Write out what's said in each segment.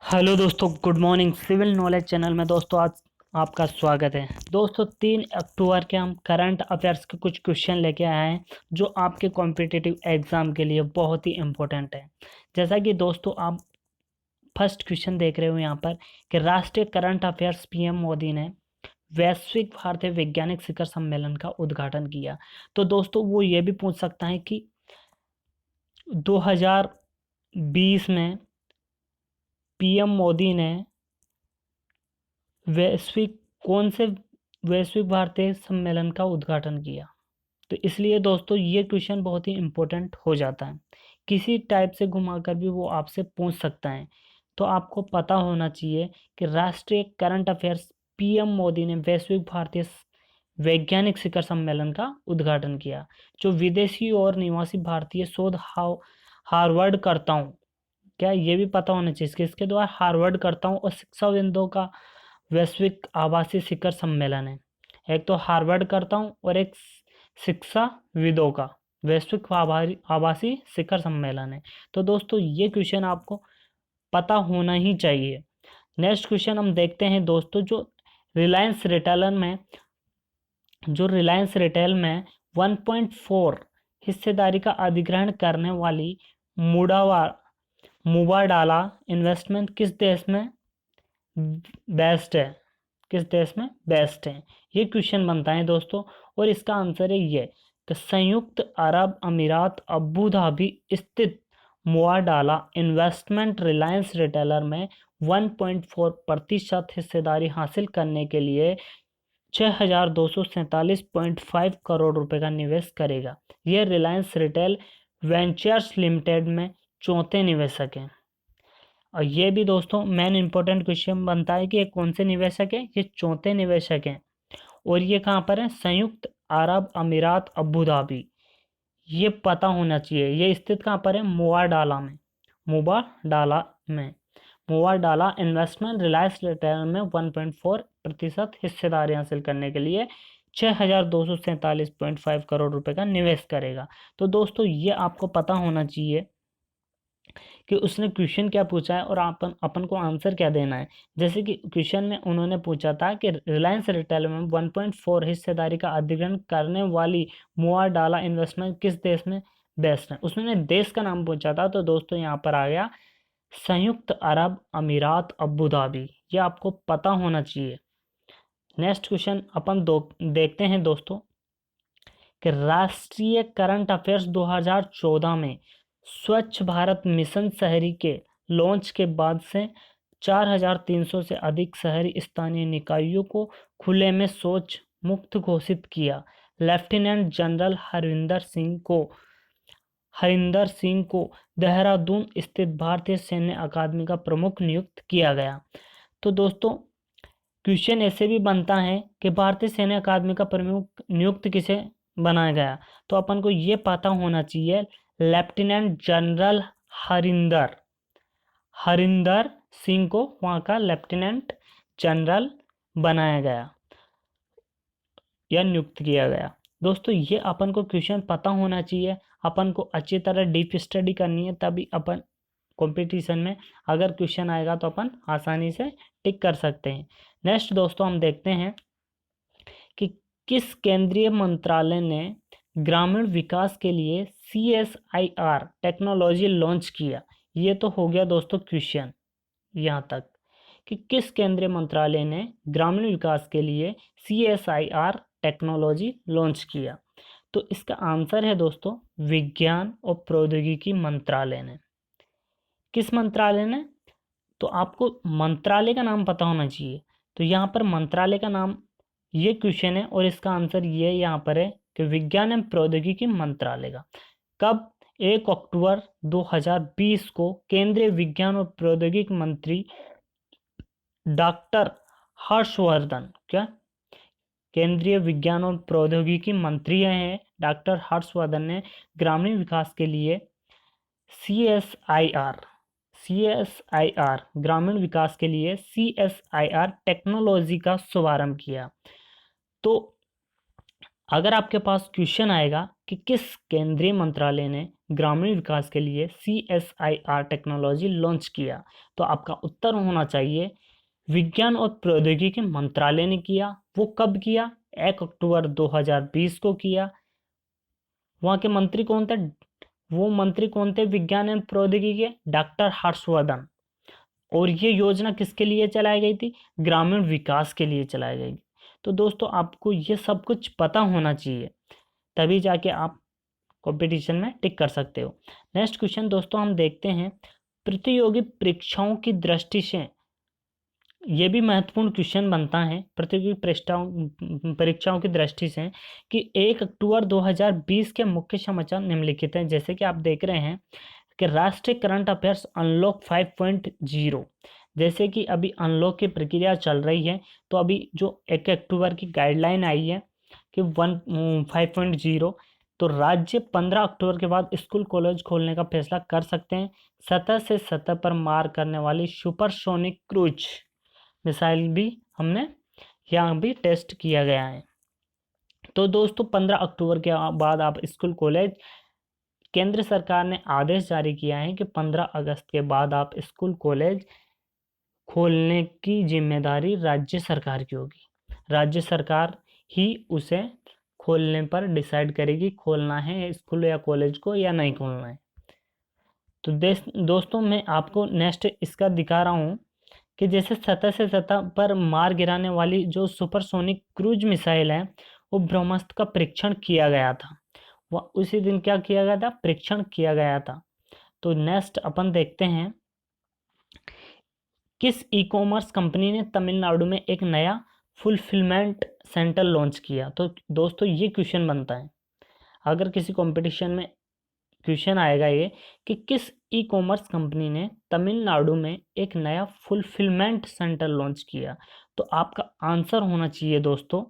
Hello दोस्तों, good morning. Civil knowledge channel में दोस्तों आज आपका स्वागत है। दोस्तों 3 अक्टूबर के हम करंट अफेयर्स के कुछ क्वेश्चन लेके आए हैं जो आपके कॉम्पिटिटिव एग्जाम के लिए बहुत ही इम्पोर्टेंट है। जैसा कि दोस्तों आप फर्स्ट क्वेश्चन देख रहे हो यहाँ पर कि राष्ट्रीय करंट अफेयर्स पीएम मोदी ने वैश्विक भारतीय वैज्ञानिक शिखर सम्मेलन का उद्घाटन किया। तो दोस्तों वो ये भी पूछ सकता है कि 2020 में पीएम मोदी ने वैश्विक कौन से वैश्विक भारतीय सम्मेलन का उद्घाटन किया। तो इसलिए दोस्तों ये क्वेश्चन बहुत ही इम्पोर्टेंट हो जाता है। किसी टाइप से घुमाकर भी वो आपसे पूछ सकता है। तो आपको पता होना चाहिए कि राष्ट्रीय करंट अफेयर्स पीएम मोदी ने वैश्विक भारतीय वैज्ञानिक शिखर सम्मेलन का उद्घाटन किया। जो विदेशी और निवासी भारतीय शोध हार्वर्ड करता हूँ, क्या ये भी पता होना चाहिए कि इसके द्वारा हार्वर्ड करता हूँ और शिक्षाविदों का वैश्विक आवासीय शिखर सम्मेलन है। एक तो हार्वर्ड करता हूँ और एक शिक्षाविदों का वैश्विक आवासीय शिखर सम्मेलन है। तो दोस्तों ये क्वेश्चन आपको पता होना ही चाहिए। नेक्स्ट क्वेश्चन हम देखते हैं दोस्तों, रिलायंस रिटेलर में जो रिलायंस रिटेल में 1.4 हिस्सेदारी का अधिग्रहण करने वाली मुबाडाला इन्वेस्टमेंट किस देश में बेस्ट है, किस देश में बेस्ट है, ये क्वेश्चन बनता है दोस्तों। और इसका आंसर है ये कि संयुक्त अरब अमीरात अबू धाबी स्थित मुआडाला इन्वेस्टमेंट रिलायंस रिटेलर में 1.4% हिस्सेदारी हासिल करने के लिए 6,247.5 करोड़ रुपए का निवेश करेगा। यह रिलायंस रिटेल वेंचर्स लिमिटेड में चौथे निवेशक हैं। और ये भी दोस्तों मेन इंपॉर्टेंट क्वेश्चन बनता है कि ये कौन से निवेशक हैं। ये चौथे निवेशक हैं और ये कहाँ पर है, संयुक्त अरब अमीरात अबू धाबी। ये पता होना चाहिए। ये स्थित कहाँ पर है, मुवाडाला में। मुवाडाला इन्वेस्टमेंट रिलायंस रिटेल में 1.4% हिस्सेदारी हासिल करने के लिए 6,247.5 करोड़ रुपए का निवेश करेगा। तो दोस्तों ये आपको पता होना चाहिए कि उसने क्वेश्चन क्या पूछा है और अपन को आंसर क्या देना है। जैसे कि क्वेश्चन में उन्होंने पूछा था कि रिलायंस रिटेल में 1.4 हिस्सेदारी का अधिग्रहण करने वाली मुआडाला इन्वेस्टमेंट किस देश में बेस्ट है। उसने देश का नाम पूछा था। तो दोस्तों यहाँ पर आ गया संयुक्त अरब अमीरात अबू धाबी। ये आपको पता होना चाहिए। नेक्स्ट क्वेश्चन अपन देखते हैं दोस्तों कि राष्ट्रीय करंट अफेयर्स 2014 में स्वच्छ भारत मिशन शहरी के लॉन्च के बाद से 4,300 से अधिक शहरी स्थानीय निकायों को खुले में शौच मुक्त घोषित किया। लेफ्टिनेंट जनरल हरिंदर सिंह को देहरादून स्थित भारतीय सैन्य अकादमी का प्रमुख नियुक्त किया गया। तो दोस्तों क्वेश्चन ऐसे भी बनता है कि भारतीय सैन्य अकादमी का प्रमुख नियुक्त किसे बनाया गया। तो अपन को ये पता होना चाहिए लेफ्टिनेंट जनरल हरिंदर हरिंदर सिंह को वहाँ का लेफ्टिनेंट जनरल बनाया गया या नियुक्त किया गया। दोस्तों ये अपन को क्वेश्चन पता होना चाहिए। अपन को अच्छी तरह डीप स्टडी करनी है, तभी अपन कंपटीशन में अगर क्वेश्चन आएगा तो अपन आसानी से टिक कर सकते हैं। नेक्स्ट दोस्तों हम देखते हैं कि किस केंद्रीय मंत्रालय ने ग्रामीण विकास के लिए CSIR टेक्नोलॉजी लॉन्च किया। ये तो हो गया दोस्तों क्वेश्चन यहाँ तक कि किस केंद्रीय मंत्रालय ने ग्रामीण विकास के लिए CSIR टेक्नोलॉजी लॉन्च किया। तो इसका आंसर है दोस्तों विज्ञान और प्रौद्योगिकी मंत्रालय ने। किस मंत्रालय ने, तो आपको मंत्रालय का नाम पता होना चाहिए। तो यहाँ पर मंत्रालय का नाम, ये क्वेश्चन है और इसका आंसर ये यहाँ पर है कि विज्ञान एवं प्रौद्योगिकी मंत्रालय का। कब, 1 अक्टूबर 2020 को केंद्रीय विज्ञान और प्रौद्योगिकी मंत्री डॉक्टर हर्षवर्धन, क्या केंद्रीय विज्ञान और प्रौद्योगिकी मंत्री हैं डॉक्टर हर्षवर्धन ने ग्रामीण विकास के लिए CSIR ग्रामीण विकास के लिए CSIR टेक्नोलॉजी का शुभारंभ किया। तो अगर आपके पास क्वेश्चन आएगा कि किस केंद्रीय मंत्रालय ने ग्रामीण विकास के लिए CSIR टेक्नोलॉजी लॉन्च किया? तो आपका उत्तर होना चाहिए विज्ञान और प्रौद्योगिकी मंत्रालय ने किया। वो कब किया? 1 अक्टूबर 2020 को किया। वहां के मंत्री कौन थे? वो मंत्री कौन थे विज्ञान एवं प्रौद्योगिकी के? डॉक्टर हर्षवर्धन। और ये योजना किसके लिए चलाई गई थी? ग्रामीण विकास के लिए चलाई गई। तो दोस्तों आपको ये सब कुछ पता होना चाहिए, तभी जाके आप कंपटीशन में टिक कर सकते हो। नेक्स्ट क्वेश्चन दोस्तों हम देखते हैं, प्रतियोगी परीक्षाओं की दृष्टि से ये भी महत्वपूर्ण क्वेश्चन बनता है प्रतियोगी परीक्षाओं की दृष्टि से कि 1 अक्टूबर 2020 के मुख्य समाचार निम्नलिखित हैं। जैसे कि आप देख रहे हैं कि राष्ट्रीय करंट अफेयर्स अनलॉक 5.0, जैसे कि अभी अनलॉक की प्रक्रिया चल रही है, तो अभी जो 1 अक्टूबर की गाइडलाइन आई है कि 5.0, तो राज्य 15 अक्टूबर के बाद स्कूल कॉलेज खोलने का फैसला कर सकते हैं। सतह से सतह पर मार करने वाली सुपरसोनिक क्रूज मिसाइल भी हमने यहाँ भी टेस्ट किया गया है। तो दोस्तों 15 अक्टूबर के बाद आप स्कूल कॉलेज, केंद्र सरकार ने आदेश जारी किया है कि 15 अगस्त के बाद आप स्कूल कॉलेज खोलने की जिम्मेदारी राज्य सरकार की होगी। राज्य सरकार ही उसे खोलने पर डिसाइड करेगी खोलना है स्कूल या कॉलेज को या नहीं खोलना है। तो दोस्तों मैं आपको नेक्स्ट इसका दिखा रहा हूँ कि जैसे सतह से सतह पर मार गिराने वाली जो सुपरसोनिक क्रूज मिसाइल है, वो ब्रह्मास्त्र का परीक्षण किया गया था। वह उसी दिन क्या किया गया था? परीक्षण किया गया था। तो नेक्स्ट अपन देखते हैं, किस ई कॉमर्स कंपनी ने तमिलनाडु में एक नया फुलफिलमेंट सेंटर लॉन्च किया? तो दोस्तों ये क्वेश्चन बनता है, अगर किसी कंपटीशन में क्वेश्चन आएगा ये कि किस ई कॉमर्स कंपनी ने तमिलनाडु में एक नया फुलफिलमेंट सेंटर लॉन्च किया, तो आपका आंसर होना चाहिए दोस्तों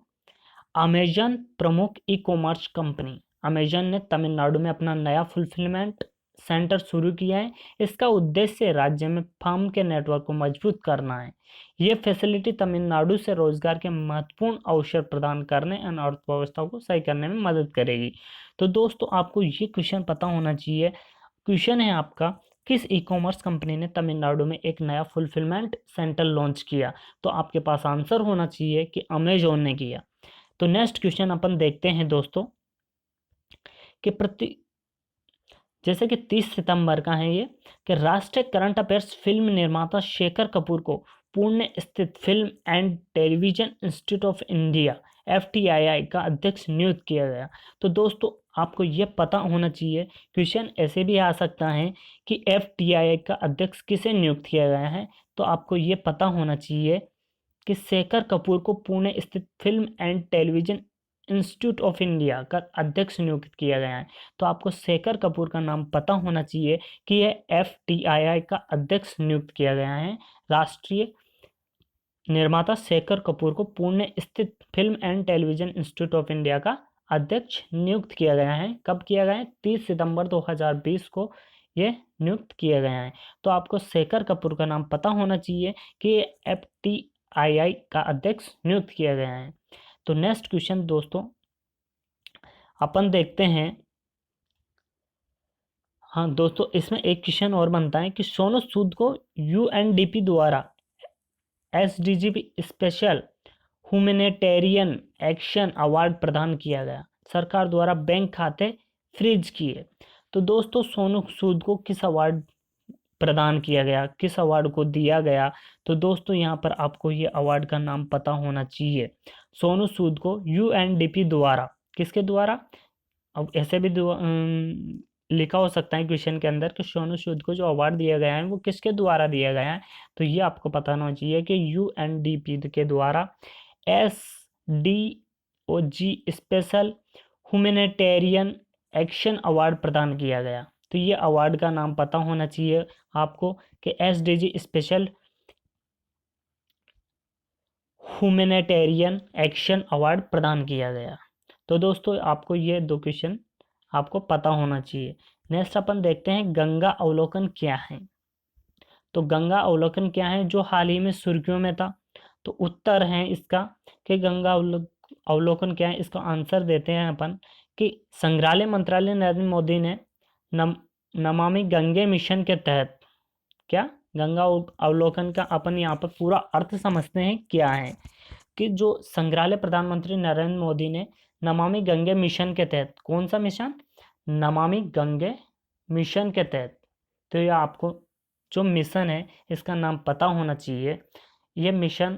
अमेजन प्रमुख ई कॉमर्स कंपनी। अमेजन ने तमिलनाडु में अपना नया फुलफिलमेंट सेंटर शुरू किया है। इसका उद्देश्य राज्य में फर्म के नेटवर्क को मजबूत करना है। यह फैसिलिटी तमिलनाडु से रोजगार के महत्वपूर्ण अवसर प्रदान करने और अर्थव्यवस्था को सही करने में मदद करेगी। तो दोस्तों आपको ये क्वेश्चन पता होना चाहिए। क्वेश्चन है आपका, किस ई कॉमर्स कंपनी ने तमिलनाडु में एक नया फुलफिलमेंट सेंटर लॉन्च किया? तो आपके पास आंसर होना चाहिए कि अमेजोन ने किया। तो नेक्स्ट क्वेश्चन अपन देखते हैं दोस्तों कि जैसे कि 30 सितंबर का है ये, कि राष्ट्रीय करंट अफेयर्स फिल्म निर्माता शेखर कपूर को पुणे स्थित film and television institute of India FTII का अध्यक्ष नियुक्त किया गया। तो दोस्तों आपको ये पता होना चाहिए, क्वेश्चन ऐसे भी आ सकता है कि FTII का अध्यक्ष किसे नियुक्त किया गया है। तो आपको ये पता होना चाहिए कि शेखर कपूर को पुणे स्थित film and television institute of India का अध्यक्ष नियुक्त किया गया है। तो आपको शेखर कपूर का नाम पता होना चाहिए कि यह FTII का अध्यक्ष नियुक्त किया गया है। राष्ट्रीय निर्माता शेखर कपूर को पुणे स्थित film and television institute of India का अध्यक्ष नियुक्त किया गया है। कब किया गया है? 30 सितंबर 2020 को यह नियुक्त किया गया है। तो आपको शेखर कपूर का नाम पता होना चाहिए कि FTII का अध्यक्ष नियुक्त किया गया है। तो नेक्स्ट क्वेश्चन दोस्तों अपन देखते हैं। हाँ दोस्तों इसमें एक क्वेश्चन और बनता है कि सोनू सूद को UNDP द्वारा SDG special humanitarian action award प्रदान किया गया। सरकार द्वारा बैंक खाते फ्रीज किए। तो दोस्तों सोनू सूद को किस अवार्ड प्रदान किया गया, किस अवार्ड को दिया गया? तो दोस्तों यहाँ पर आपको ये अवार्ड का नाम पता होना चाहिए। सोनू सूद को UNDP द्वारा, किसके द्वारा? अब ऐसे भी लिखा हो सकता है क्वेश्चन के अंदर कि सोनू सूद को जो अवार्ड दिया गया है वो किसके द्वारा दिया गया है। तो ये आपको पता होना चाहिए कि UNDP के द्वारा SDOG special humanitarian action award प्रदान किया गया। तो ये अवार्ड का नाम पता होना चाहिए आपको कि SDG special humanitarian action award प्रदान किया गया। तो दोस्तों आपको ये दो क्वेश्चन आपको पता होना चाहिए। नेक्स्ट अपन देखते हैं गंगा अवलोकन क्या है। तो गंगा अवलोकन क्या है जो हाल ही में सुर्खियों में था? तो उत्तर है इसका कि गंगा अवलोकन क्या है। इसका आंसर देते हैं अपन कि संग्रहालय मंत्रालय नरेंद्र मोदी ने नमामि गंगे मिशन के तहत क्या, गंगा अवलोकन का अपन यहाँ पर पूरा अर्थ समझते हैं क्या है कि जो संग्रहालय प्रधानमंत्री नरेंद्र मोदी ने नमामि गंगे मिशन के तहत, कौन सा मिशन, नमामि गंगे मिशन के तहत, तो ये आपको जो मिशन है इसका नाम पता होना चाहिए। ये मिशन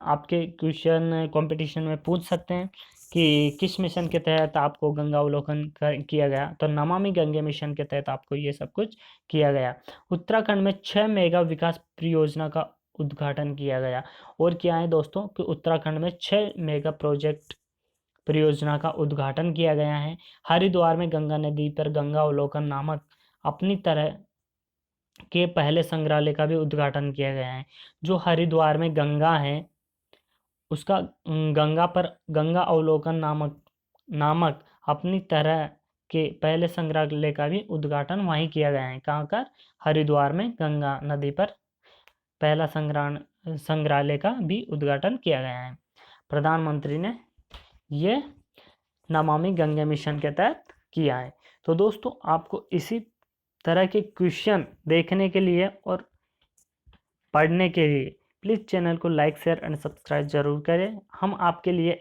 आपके क्वेश्चन कंपटीशन में पूछ सकते हैं कि किस मिशन के तहत आपको गंगा अवलोकन किया गया, तो नमामि गंगे मिशन के तहत आपको ये सब कुछ किया गया। उत्तराखंड में 6 मेगा विकास परियोजना का उद्घाटन किया गया। और क्या है दोस्तों कि उत्तराखंड में 6 मेगा प्रोजेक्ट परियोजना का उद्घाटन किया गया है। हरिद्वार में गंगा नदी पर गंगा अवलोकन नामक अपनी तरह के पहले संग्रहालय का भी उद्घाटन किया गया है। जो हरिद्वार में गंगा है उसका गंगा पर गंगा अवलोकन नामक अपनी तरह के पहले संग्रहालय का भी उद्घाटन वहीं किया गया है। कहाँ का, हरिद्वार में गंगा नदी पर पहला संग्रहालय का भी उद्घाटन किया गया है। प्रधानमंत्री ने ये नमामि गंगे मिशन के तहत किया है। तो दोस्तों आपको इसी तरह के क्वेश्चन देखने के लिए और पढ़ने के लिए प्लीज़ चैनल को लाइक शेयर एंड सब्सक्राइब जरूर करें। हम आपके लिए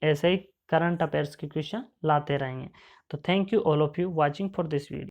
ऐसे ही करंट अफेयर्स के क्वेश्चन लाते रहेंगे। तो thank you all of you watching for this video.